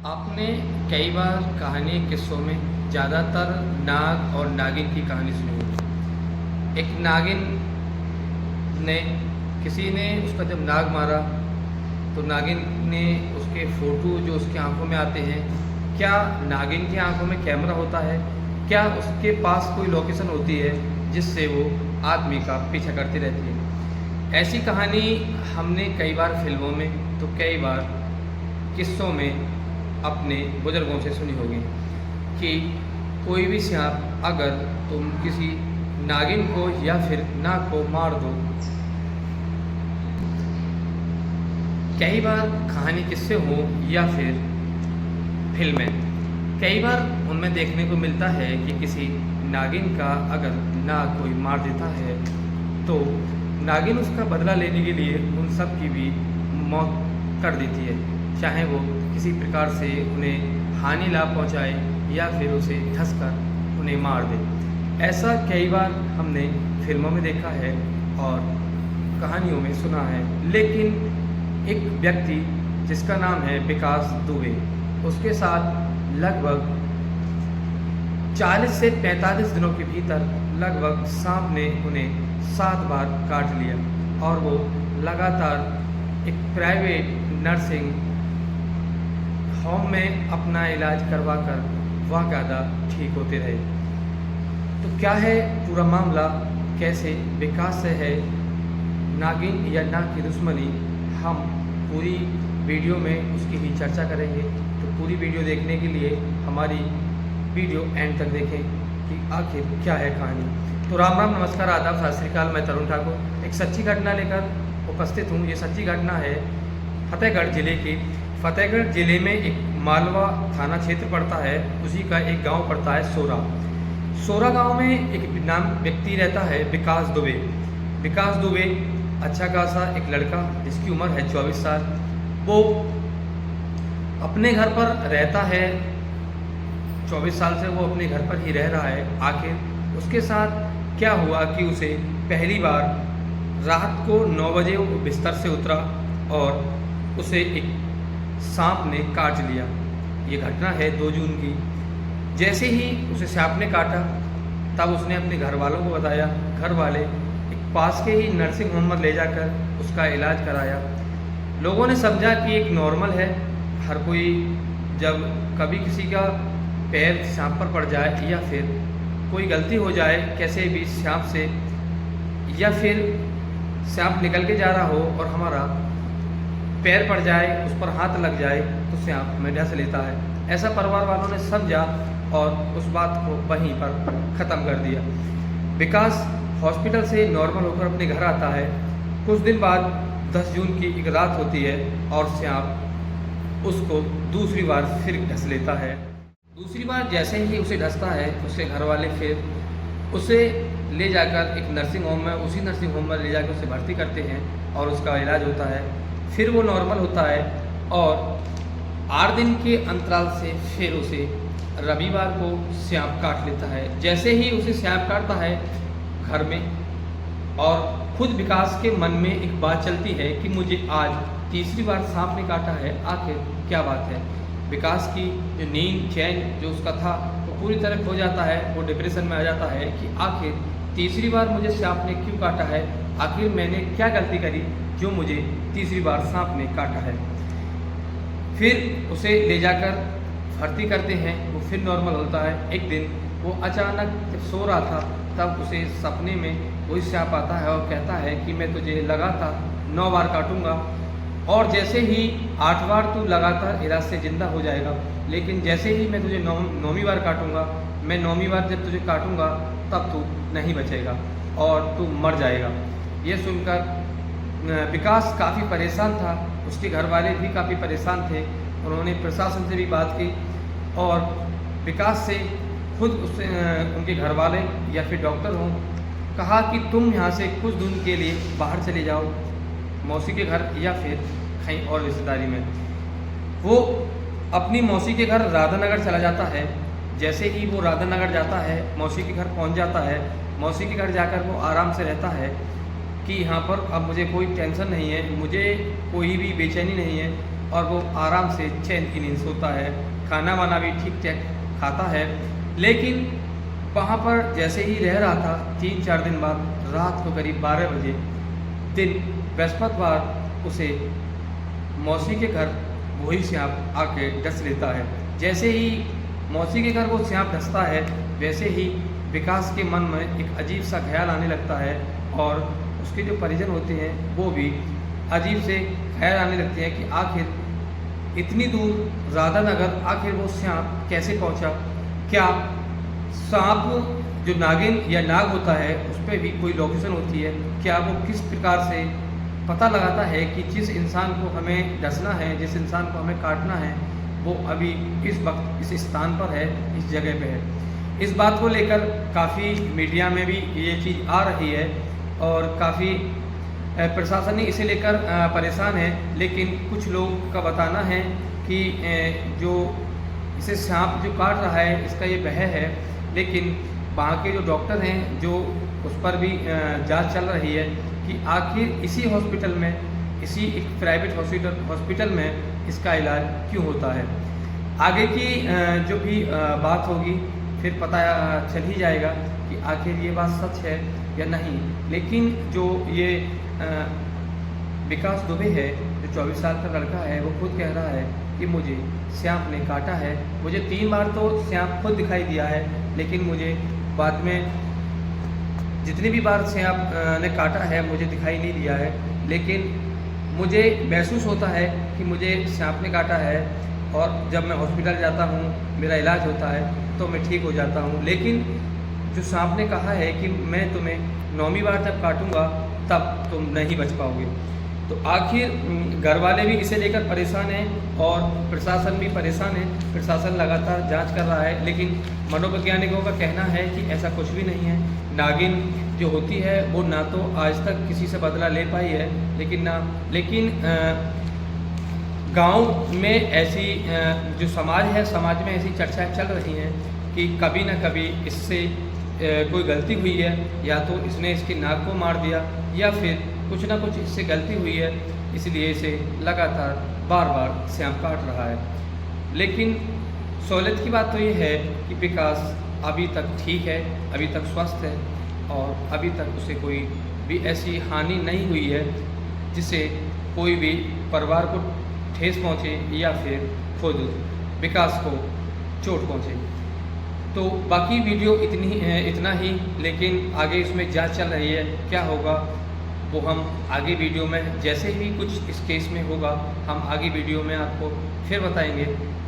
आपने कई बार कहानी किस्सों में ज़्यादातर नाग और नागिन की कहानी सुनी होगी। एक नागिन ने किसी ने उसका जब नाग मारा तो नागिन ने उसके फ़ोटो जो उसकी आंखों में आते हैं, क्या नागिन की आंखों में कैमरा होता है? क्या उसके पास कोई लोकेशन होती है जिससे वो आदमी का पीछा करती रहती है? ऐसी कहानी हमने कई बार फिल्मों में तो कई बार किस्सों में अपने बुजुर्गों से सुनी होगी कि कोई भी सांप अगर तुम किसी नागिन को या फिर नाग को मार दो। कई बार कहानी किस्से हो या फिर फिल्में, कई बार उनमें देखने को मिलता है कि किसी नागिन का अगर नाग कोई मार देता है तो नागिन उसका बदला लेने के लिए उन सब की भी मौत कर देती है, चाहे वो किसी प्रकार से उन्हें हानि लाभ पहुंचाए या फिर उसे धंसकर उन्हें मार दे। ऐसा कई बार हमने फिल्मों में देखा है और कहानियों में सुना है। लेकिन एक व्यक्ति जिसका नाम है विकास दुबे, उसके साथ लगभग 40 से 45 दिनों के भीतर लगभग सांप ने उन्हें 7 बार काट लिया और वो लगातार एक प्राइवेट नर्सिंग होम में अपना इलाज करवा कर बाकायदा ठीक होते रहे। तो क्या है पूरा मामला, कैसे विकास से है नागिन या नाग की दुश्मनी, हम पूरी वीडियो में उसकी ही चर्चा करेंगे। तो पूरी वीडियो देखने के लिए हमारी वीडियो एंड तक देखें कि आखिर क्या है कहानी। तो राम राम, नमस्कार, आदाब, सत श्री अकाल। मैं तरुण ठाकुर एक सच्ची घटना लेकर उपस्थित हूँ। ये सच्ची घटना है फतेहगढ़ जिले की। फतेहगढ़ जिले में एक मालवा थाना क्षेत्र पड़ता है, उसी का एक गांव पड़ता है सोरा। सोरा गांव में एक नाम व्यक्ति रहता है विकास दुबे। विकास दुबे अच्छा खासा एक लड़का जिसकी उम्र है 24 साल। वो अपने घर पर रहता है, 24 साल से वो अपने घर पर ही रह रहा है। आखिर उसके साथ क्या हुआ कि उसे पहली बार रात को 9 बजे वो बिस्तर से उतरा और उसे एक सांप ने काट लिया। ये घटना है 2 जून की। जैसे ही उसे सांप ने काटा तब उसने अपने घर वालों को बताया। घर वाले एक पास के ही नर्सिंग होम में ले जाकर उसका इलाज कराया। लोगों ने समझा कि एक नॉर्मल है, हर कोई जब कभी किसी का पैर सांप पर पड़ जाए या फिर कोई गलती हो जाए कैसे भी सांप से, या फिर सांप निकल के जा रहा हो और हमारा पैर पड़ जाए, उस पर हाथ लग जाए तो सांप में डस लेता है। ऐसा परिवार वालों ने समझा और उस बात को वहीं पर ख़त्म कर दिया। विकास हॉस्पिटल से नॉर्मल होकर अपने घर आता है। कुछ दिन बाद 10 जून की एक रात होती है और सांप उसको दूसरी बार फिर डस लेता है। दूसरी बार जैसे ही उसे डसता है उसके घर वाले फिर उसे ले जाकर एक नर्सिंग होम में, उसी नर्सिंग होम में ले जाकर उसे भर्ती करते हैं और उसका इलाज होता है। फिर वो नॉर्मल होता है और 8 दिन के अंतराल से फिर उसे रविवार को सांप काट लेता है। जैसे ही उसे सांप काटता है घर में, और खुद विकास के मन में एक बात चलती है कि मुझे आज तीसरी बार सांप ने काटा है, आखिर क्या बात है। विकास की जो नींद चैन जो उसका था वो पूरी तरह खो जाता है। वो डिप्रेशन में आ जाता है कि आखिर तीसरी बार मुझे सांप ने क्यों काटा है, आखिर मैंने क्या गलती करी जो मुझे तीसरी बार सांप ने काटा है। फिर उसे ले जाकर भर्ती करते हैं, वो फिर नॉर्मल होता है। एक दिन वो अचानक जब सो रहा था तब उसे सपने में वही सांप आता है और कहता है कि मैं तुझे लगातार 9 बार काटूंगा और जैसे ही 8 बार तू लगातार इलाज से ज़िंदा हो जाएगा, लेकिन जैसे ही मैं तुझे 9वीं बार काटूंगा, मैं 9वीं बार जब तुझे काटूंगा तब तू नहीं बचेगा और तू मर जाएगा। ये सुनकर विकास काफ़ी परेशान था, उसके घर वाले भी काफ़ी परेशान थे। उन्होंने प्रशासन से भी बात की और विकास से खुद उससे उनके घर वाले या फिर डॉक्टर हों कहा कि तुम यहाँ से कुछ दिन के लिए बाहर चले जाओ, मौसी के घर या फिर कहीं और रिश्तेदारी में। वो अपनी मौसी के घर राधानगर चला जाता है। जैसे ही वो राधानगर जाता है, मौसी के घर पहुँच जाता है। मौसी के घर जाकर वो आराम से रहता है कि यहाँ पर अब मुझे कोई टेंशन नहीं है, मुझे कोई भी बेचैनी नहीं है, और वो आराम से चैन की नींद सोता है, खाना वाना भी ठीक ठाक खाता है। लेकिन वहाँ पर जैसे ही रह रहा था, 3-4 दिन बाद रात को करीब 12 बजे दिन बृहस्पतिवार उसे मौसी के घर वही सांप आके डस लेता है। जैसे ही मौसी के घर वो सांप डसता है, वैसे ही विकास के मन में एक अजीब सा ख्याल आने लगता है और उसके जो परिजन होते हैं वो भी अजीब से ख्याल आने लगते हैं कि आखिर इतनी दूर राधा नगर आखिर वो सांप कैसे पहुंचा। क्या सांप जो नागिन या नाग होता है उस पर भी कोई लोकेशन होती है? क्या वो किस प्रकार से पता लगाता है कि जिस इंसान को हमें डसना है, जिस इंसान को हमें काटना है, वो अभी इस वक्त इस स्थान पर है, इस जगह पे है। इस बात को लेकर काफ़ी मीडिया में भी ये चीज़ आ रही है और काफ़ी प्रशासन ही इसे लेकर परेशान है। लेकिन कुछ लोग का बताना है कि जो इसे सांप जो काट रहा है इसका ये भय है, लेकिन वहाँ के जो डॉक्टर हैं जो उस पर भी जांच चल रही है कि आखिर इसी हॉस्पिटल में, इसी एक प्राइवेट हॉस्पिटल में इसका इलाज क्यों होता है। आगे की जो भी बात होगी फिर पता चल ही जाएगा कि आखिर ये बात सच है या नहीं। लेकिन जो ये विकास दुबे है, जो 24 साल का लड़का है, वो खुद कह रहा है कि मुझे सांप ने काटा है। मुझे 3 बार तो सांप खुद दिखाई दिया है, लेकिन मुझे बाद में जितनी भी बार सांप ने काटा है मुझे दिखाई नहीं दिया है। लेकिन मुझे महसूस होता है कि मुझे सांप ने काटा है और जब मैं हॉस्पिटल जाता हूँ, मेरा इलाज होता है तो मैं ठीक हो जाता हूँ। लेकिन जो सांप ने कहा है कि मैं तुम्हें 9वीं बार जब काटूँगा तब तुम नहीं बच पाओगे। तो आखिर घर वाले भी इसे लेकर परेशान हैं और प्रशासन भी परेशान है। प्रशासन लगातार जांच कर रहा है, लेकिन मनोवैज्ञानिकों का कहना है कि ऐसा कुछ भी नहीं है। नागिन जो होती है वो ना तो आज तक किसी से बदला ले पाई है, लेकिन गांव में ऐसी जो समाज है, समाज में ऐसी चर्चाएं चल रही हैं कि कभी ना कभी इससे कोई गलती हुई है, या तो इसने इसकी नाक को मार दिया या फिर कुछ ना कुछ इससे गलती हुई है, इसलिए इसे लगातार बार बार सांप काट रहा है। लेकिन सहूलियत की बात तो ये है कि विकास अभी तक ठीक है, अभी तक स्वस्थ है और अभी तक उसे कोई भी ऐसी हानि नहीं हुई है जिससे कोई भी परिवार को ठेस पहुँचे या फिर खुद विकास को चोट पहुँचे। तो बाकी वीडियो इतना ही, लेकिन आगे इसमें जांच चल रही है, क्या होगा वो हम आगे वीडियो में जैसे ही कुछ इस केस में होगा हम आगे वीडियो में आपको फिर बताएंगे।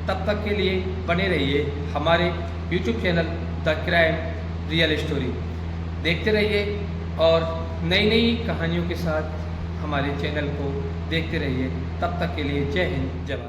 तब तक के लिए बने रहिए हमारे YouTube channel the crime real story, देखते रहिए और नई नई कहानियों के साथ हमारे चैनल को देखते रहिए। तब तक के लिए जय हिंद, जय भारत।